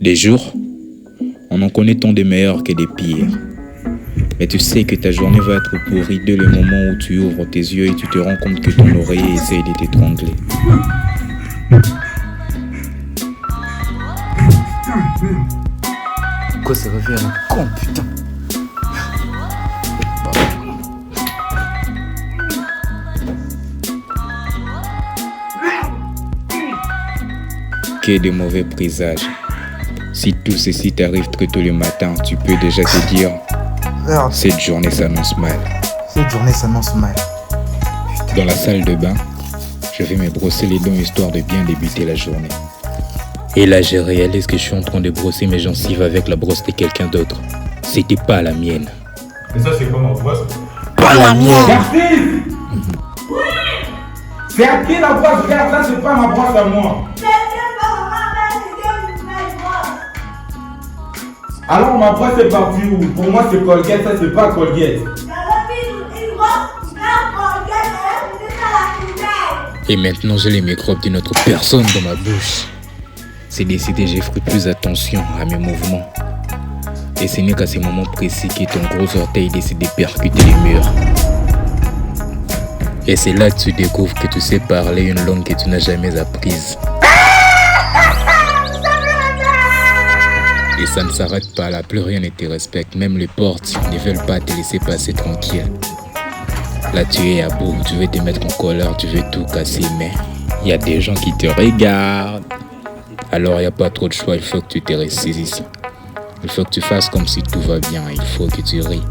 Des jours, on en connaît tant des meilleurs que des pires. Mais tu sais que ta journée va être pourrie dès le moment où tu ouvres tes yeux et tu te rends compte que ton oreiller essaye de t'étrangler. Quoi, ça va faire un con, putain. Que de mauvais présages. Si tout ceci t'arrive très tôt le matin, tu peux déjà te dire cette journée s'annonce mal. Cette journée s'annonce mal. Dans la salle de bain, je vais me brosser les dents histoire de bien débuter la journée. Et là, je réalise que je suis en train de brosser mes gencives avec la brosse de quelqu'un d'autre. C'était pas la mienne. Et ça, c'est quoi ma brosse? Pas la mienne. Garcise! Oui! C'est à qui la brosse? Regarde, ça, c'est pas ma brosse à moi. Alors ma brosse est partie où? Pour moi c'est Colgate, ça c'est pas Colgate. Et maintenant j'ai les microbes d'une autre personne dans ma bouche. C'est décidé, j'ai fait plus attention à mes mouvements. Et ce n'est qu'à ces moments précis que ton gros orteil décide de percuter les murs. Et c'est là que tu découvres que tu sais parler une langue que tu n'as jamais apprise. Et ça ne s'arrête pas là, plus rien ne te respecte. Même les portes ne veulent pas te laisser passer tranquille. Là tu es à bout, tu veux te mettre en colère, tu veux tout casser, mais il y a des gens qui te regardent. Alors il n'y a pas trop de choix, il faut que tu te ressaisisses. Il faut que tu fasses comme si tout va bien, il faut que tu ris.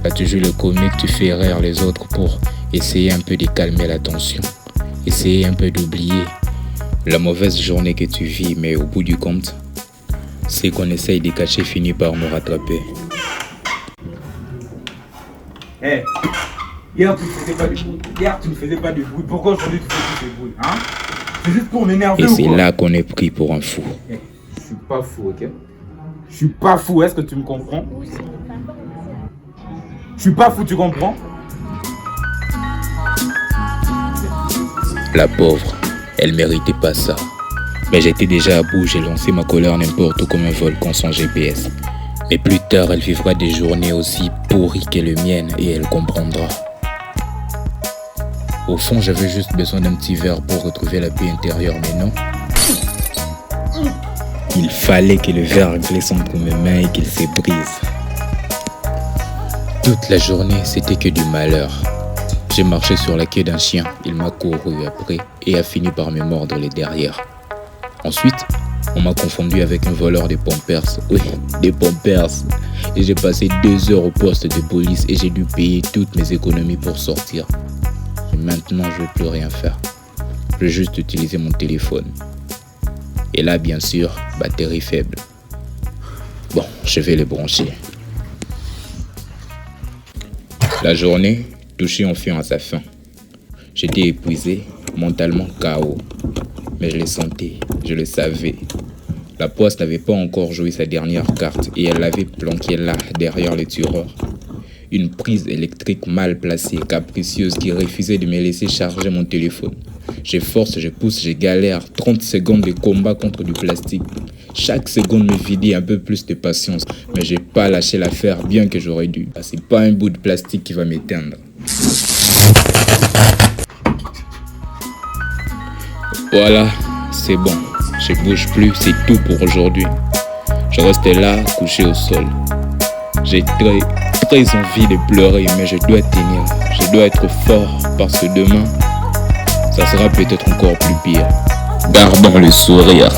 Là tu joues le comique, tu fais rire les autres pour essayer un peu de calmer la tension. Essayer un peu d'oublier la mauvaise journée que tu vis, mais au bout du compte, c'est qu'on essaye de cacher finit par nous rattraper. Hey, hier tu ne faisais pas du bruit. Hier tu ne faisais pas de bruit. Pourquoi aujourd'hui tu fais du bruit, hein? C'est juste pour m'énerver Et ou quoi? c'est là qu'on est pris pour un fou. Hey, je suis pas fou, ok? Je suis pas fou, est-ce que tu me comprends? Je suis pas fou, tu comprends? La pauvre, elle méritait pas ça. Mais j'étais déjà à bout, j'ai lancé ma colère n'importe où comme un volcan sans GPS. Mais plus tard, elle vivra des journées aussi pourries que les miennes et elle comprendra. Au fond, j'avais juste besoin d'un petit verre pour retrouver la paix intérieure, mais non. Il fallait que le verre glisse entre mes mains et qu'il se brise. Toute la journée, c'était que du malheur. J'ai marché sur la queue d'un chien, il m'a couru après et a fini par me mordre les derrière. Ensuite, on m'a confondu avec un voleur de Pampers. Oui, des Pampers. Et j'ai passé 2 heures au poste de police et j'ai dû payer toutes mes économies pour sortir. Et maintenant, je ne veux plus rien faire. Je veux juste utiliser mon téléphone. Et là, bien sûr, batterie faible. Bon, je vais les brancher. La journée touchait enfin à sa fin. J'étais épuisé, mentalement KO. Mais je le sentais, je le savais. La poste n'avait pas encore joué sa dernière carte et elle l'avait planquée là, derrière le tireur. Une prise électrique mal placée, capricieuse, qui refusait de me laisser charger mon téléphone. Je force, je pousse, je galère. 30 secondes de combat contre du plastique. Chaque seconde me vidait un peu plus de patience. Mais j'ai pas lâché l'affaire, bien que j'aurais dû. C'est pas un bout de plastique qui va m'éteindre. Voilà, c'est bon. Je bouge plus, c'est tout pour aujourd'hui. Je reste là, couché au sol. J'ai très envie de pleurer, mais je dois tenir. Je dois être fort parce que demain, ça sera peut-être encore plus pire. Gardons le sourire.